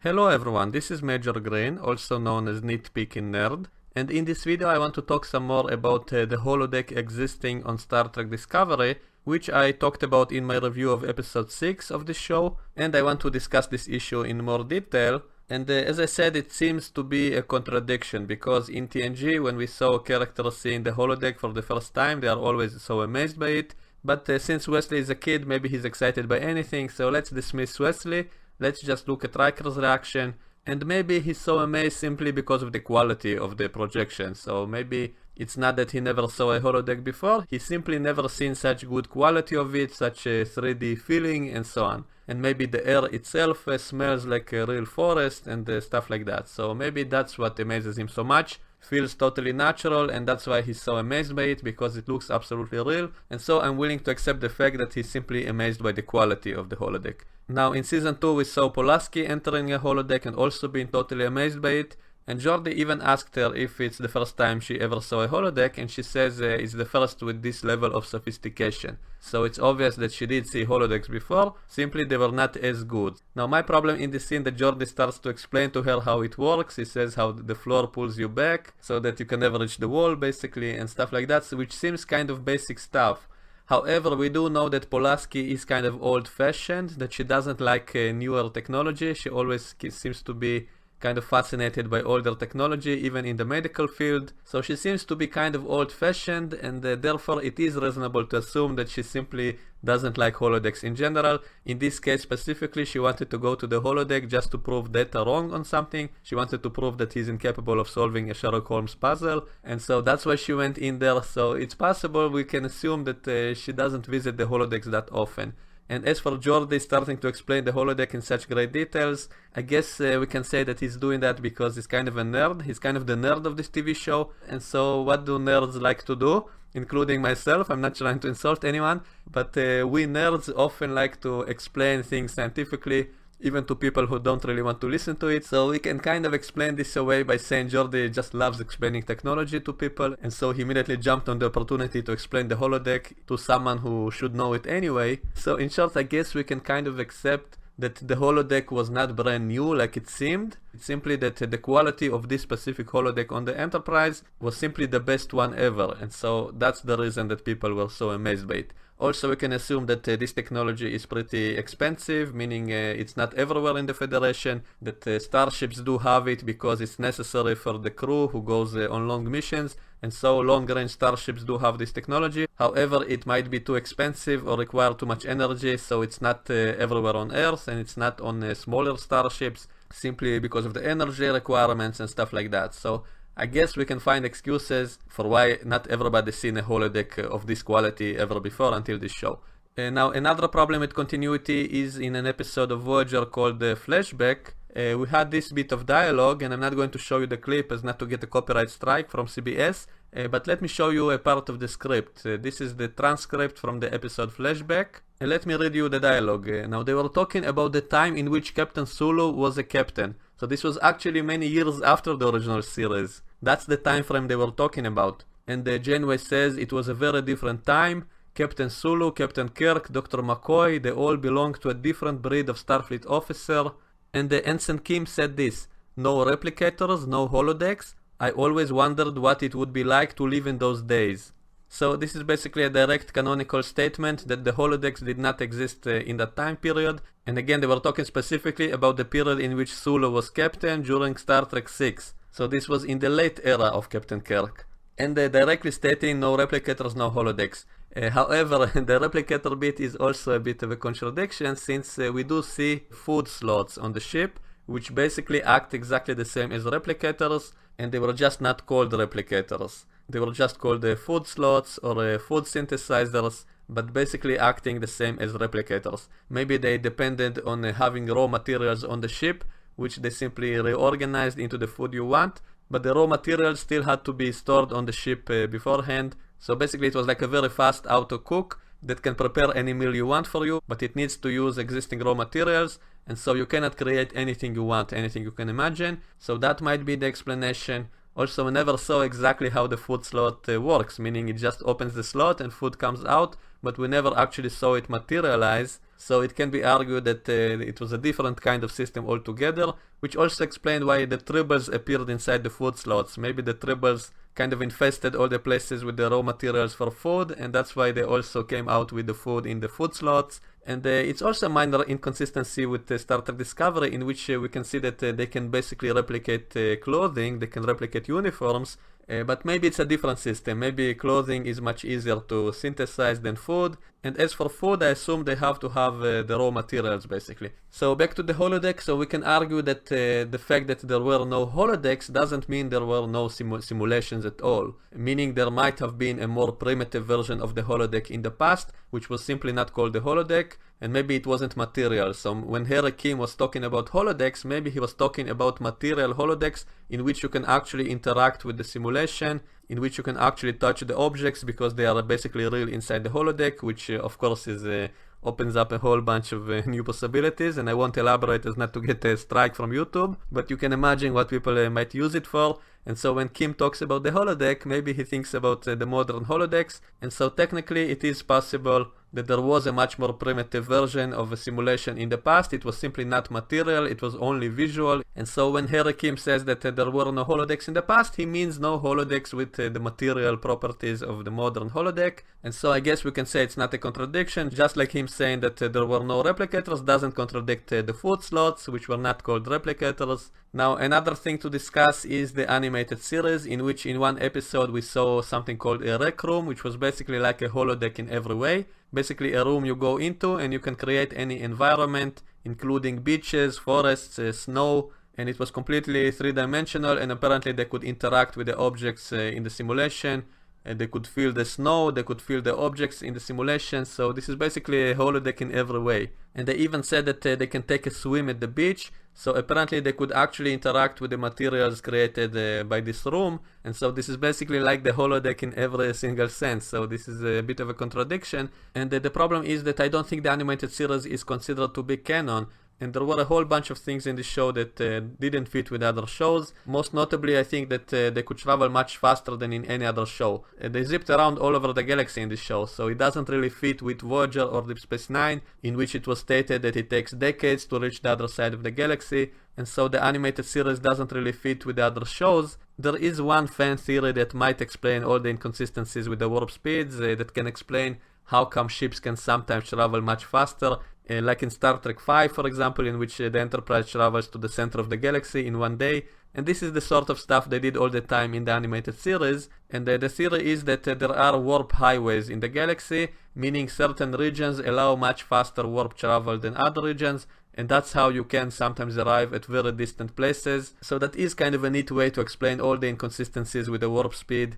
Hello everyone, this is Major Green, also known as Nitpicking Nerd, and in this video I want to talk some more about the holodeck existing on Star Trek Discovery, which I talked about in my review of episode 6 of the show, and I want to discuss this issue in more detail. And as I said, it seems to be a contradiction, because in TNG, when we saw characters seeing the holodeck for the first time, they are always so amazed by it. But since Wesley is a kid, maybe he's excited by anything, so let's dismiss Wesley. Let's just look at Riker's reaction, and maybe he's so amazed simply because of the quality of the projection. So maybe it's not that he never saw a holodeck before, he simply never seen such good quality of it, such a 3D feeling and so on. And maybe the air itself smells like a real forest and stuff like that. So maybe that's what amazes him so much. Feels totally natural, and that's why he's so amazed by it, because it looks absolutely real. And so I'm willing to accept the fact that he's simply amazed by the quality of the holodeck. Now in season 2 we saw Pulaski entering a holodeck and also being totally amazed by it, and Geordi even asked her if it's the first time she ever saw a holodeck, and she says it's the first with this level of sophistication. So it's obvious that she did see holodecks before, simply they were not as good. Now my problem in this scene that Geordi starts to explain to her how it works. He says how the floor pulls you back so that you can never reach the wall basically and stuff like that, which seems kind of basic stuff. However, we do know that Pulaski is kind of old-fashioned, that she doesn't like newer technology. She always seems to be kind of fascinated by older technology, even in the medical field. So she seems to be kind of old-fashioned, and therefore it is reasonable to assume that she simply doesn't like holodecks in general. In this case specifically, she wanted to go to the holodeck just to prove Data wrong on something. She wanted to prove that he's incapable of solving a Sherlock Holmes puzzle, and so that's why she went in there. So it's possible we can assume that she doesn't visit the holodecks that often. And as for Geordi starting to explain the holodeck in such great details, I guess we can say that he's doing that because he's kind of a nerd. He's kind of the nerd of this TV show. And so what do nerds like to do? Including myself, I'm not trying to insult anyone, but we nerds often like to explain things scientifically, even to people who don't really want to listen to it. So we can kind of explain this away by saying Geordi just loves explaining technology to people, and so he immediately jumped on the opportunity to explain the holodeck to someone who should know it anyway. So in short, I guess we can kind of accept that the holodeck was not brand new like it seemed. It's simply that the quality of this specific holodeck on the Enterprise was simply the best one ever, and so that's the reason that people were so amazed by it. Also, we can assume that this technology is pretty expensive, meaning it's not everywhere in the Federation, that starships do have it because it's necessary for the crew who goes on long missions, and so long-range starships do have this technology. However, it might be too expensive or require too much energy, so it's not everywhere on Earth, and it's not on smaller starships, simply because of the energy requirements and stuff like that. So I guess we can find excuses for why not everybody seen a holodeck of this quality ever before until this show. Now another problem with continuity is in an episode of Voyager called Flashback. We had this bit of dialogue, and I'm not going to show you the clip as not to get a copyright strike from CBS, but let me show you a part of the script. This is the transcript from the episode Flashback. Let me read you the dialogue. Now they were talking about the time in which Captain Sulu was a captain. So this was actually many years after the original series. That's the time frame they were talking about. And Janeway says it was a very different time. Captain Sulu, Captain Kirk, Dr. McCoy, they all belong to a different breed of Starfleet officer. And Ensign Kim said this: "No replicators, no holodecks. I always wondered what it would be like to live in those days." So this is basically a direct canonical statement that the holodecks did not exist in that time period. And again, they were talking specifically about the period in which Sulu was captain during Star Trek 6. So this was in the late era of Captain Kirk. And directly stating no replicators, no holodecks. However, the replicator bit is also a bit of a contradiction, since we do see food slots on the ship, which basically act exactly the same as replicators, and they were just not called replicators. They were just called food slots or food synthesizers, but basically acting the same as replicators. Maybe they depended on having raw materials on the ship, which they simply reorganized into the food you want, but the raw materials still had to be stored on the ship beforehand. So basically it was like a very fast auto cook that can prepare any meal you want for you, but it needs to use existing raw materials, and so you cannot create anything you want, anything you can imagine. So that might be the explanation. Also, we never saw exactly how the food slot works, meaning it just opens the slot and food comes out, but we never actually saw it materialize. So it can be argued that it was a different kind of system altogether, which also explained why the tribbles appeared inside the food slots. Maybe the tribbles kind of infested all the places with the raw materials for food, and that's why they also came out with the food in the food slots. And it's also a minor inconsistency with Star Trek Discovery, in which we can see that they can basically replicate clothing, they can replicate uniforms, but maybe it's a different system. Maybe clothing is much easier to synthesize than food. And as for food, I assume they have to have the raw materials, basically. So back to the holodeck. So we can argue that the fact that there were no holodecks doesn't mean there were no simulations at all. Meaning there might have been a more primitive version of the holodeck in the past, which was simply not called the holodeck, and maybe it wasn't material. So when Harry Kim was talking about holodecks, maybe he was talking about material holodecks in which you can actually interact with the simulation, in which you can actually touch the objects because they are basically real inside the holodeck, which of course is opens up a whole bunch of new possibilities, and I won't elaborate as not to get a strike from YouTube, but you can imagine what people might use it for. And so when Kim talks about the holodeck, maybe he thinks about the modern holodecks, and so technically it is possible that there was a much more primitive version of a simulation in the past. It was simply not material, it was only visual. And so when Harry Kim says that there were no holodecks in the past, he means no holodecks with the material properties of the modern holodeck. And so I guess we can say it's not a contradiction, just like him saying that there were no replicators doesn't contradict the food slots, which were not called replicators. Now another thing to discuss is the animated series, in which in one episode we saw something called a rec room, which was basically like a holodeck in every way. Basically a room you go into and you can create any environment, including beaches, forests, snow, and it was completely three-dimensional, and apparently they could interact with the objects in the simulation. They could feel the snow, they could feel the objects in the simulation, so this is basically a holodeck in every way. And they even said that they can take a swim at the beach, so apparently they could actually interact with the materials created by this room, and so this is basically like the holodeck in every single sense, so this is a bit of a contradiction. And the problem is that I don't think the animated series is considered to be canon, and there were a whole bunch of things in the show that didn't fit with other shows. Most notably, I think that they could travel much faster than in any other show. They zipped around all over the galaxy in this show, so it doesn't really fit with Voyager or Deep Space Nine, in which it was stated that it takes decades to reach the other side of the galaxy, and so the animated series doesn't really fit with the other shows. There is one fan theory that might explain all the inconsistencies with the warp speeds, that can explain how come ships can sometimes travel much faster, like in Star Trek V, for example, in which the Enterprise travels to the center of the galaxy in one day. And this is the sort of stuff they did all the time in the animated series. And the theory is that there are warp highways in the galaxy, meaning certain regions allow much faster warp travel than other regions, and that's how you can sometimes arrive at very distant places. So that is kind of a neat way to explain all the inconsistencies with the warp speed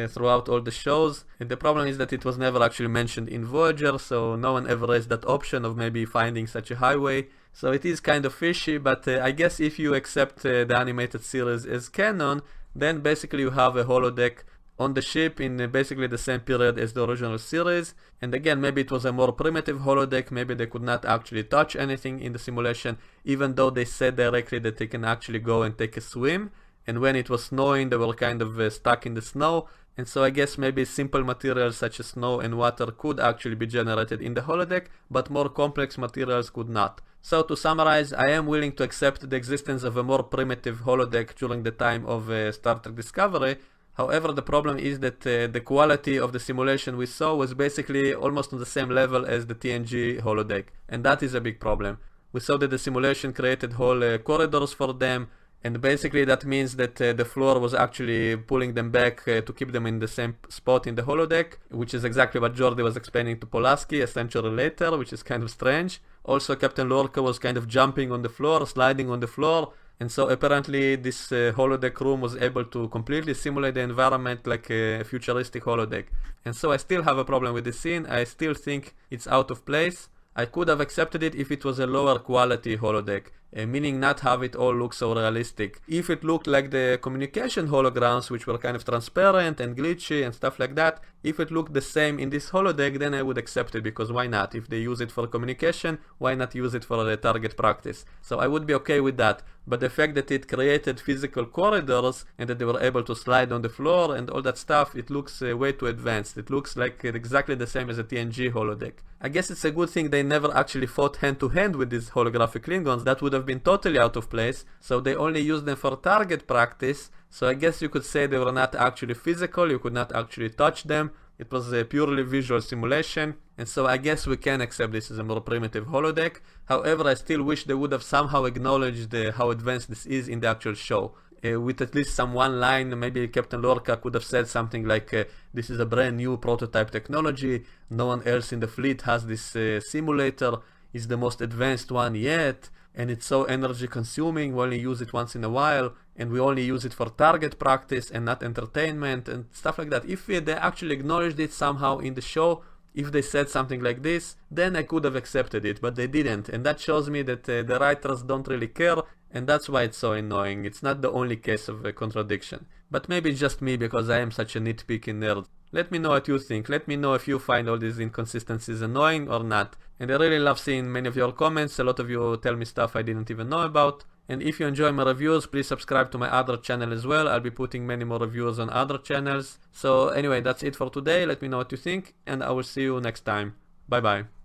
throughout all the shows. And the problem is that it was never actually mentioned in Voyager, so no one ever raised that option of maybe finding such a highway. So it is kind of fishy, but I guess if you accept the animated series as canon, then basically you have a holodeck on the ship in basically the same period as the original series. And again, maybe it was a more primitive holodeck, maybe they could not actually touch anything in the simulation, even though they said directly that they can actually go and take a swim. And when it was snowing, they were kind of stuck in the snow. And so I guess maybe simple materials such as snow and water could actually be generated in the holodeck, but more complex materials could not. So to summarize, I am willing to accept the existence of a more primitive holodeck during the time of Star Trek Discovery. However, the problem is that the quality of the simulation we saw was basically almost on the same level as the TNG holodeck, and that is a big problem. We saw that the simulation created whole corridors for them, and basically that means that the floor was actually pulling them back to keep them in the same spot in the holodeck, which is exactly what Geordi was explaining to Pulaski a century later, which is kind of strange. Also, Captain Lorca was kind of jumping on the floor, sliding on the floor, and so apparently this holodeck room was able to completely simulate the environment like a futuristic holodeck. And so I still have a problem with this scene. I still think it's out of place. I could have accepted it if it was a lower quality holodeck. meaning not have it all look so realistic. If it looked like the communication holograms, which were kind of transparent and glitchy and stuff like that, if it looked the same in this holodeck, then I would accept it, because why not? If they use it for communication, why not use it for the target practice? So I would be okay with that. But the fact that it created physical corridors and that they were able to slide on the floor and all that stuff, it looks way too advanced. It looks like exactly the same as a TNG holodeck. I guess it's a good thing they never actually fought hand to hand with these holographic Klingons. That would have been totally out of place. So they only used them for target practice. So I guess you could say they were not actually physical. You could not actually touch them. It was a purely visual simulation, and so I guess we can accept this as a more primitive holodeck. However, I still wish they would have somehow acknowledged how advanced this is in the actual show. With at least some one line, maybe Captain Lorca could have said something like, this is a brand new prototype technology, no one else in the fleet has this simulator, it's the most advanced one yet, and it's so energy consuming, we only use it once in a while, and we only use it for target practice and not entertainment and stuff like that. If they actually acknowledged it somehow in the show, if they said something like this, then I could have accepted it, but they didn't, and that shows me that the writers don't really care, and that's why it's so annoying. It's not the only case of a contradiction. But maybe it's just me, because I am such a nitpicking nerd. Let me know what you think. Let me know if you find all these inconsistencies annoying or not. And I really love seeing many of your comments. A lot of you tell me stuff I didn't even know about. And if you enjoy my reviews, please subscribe to my other channel as well. I'll be putting many more reviews on other channels. So anyway, that's it for today. Let me know what you think, and I will see you next time. Bye bye.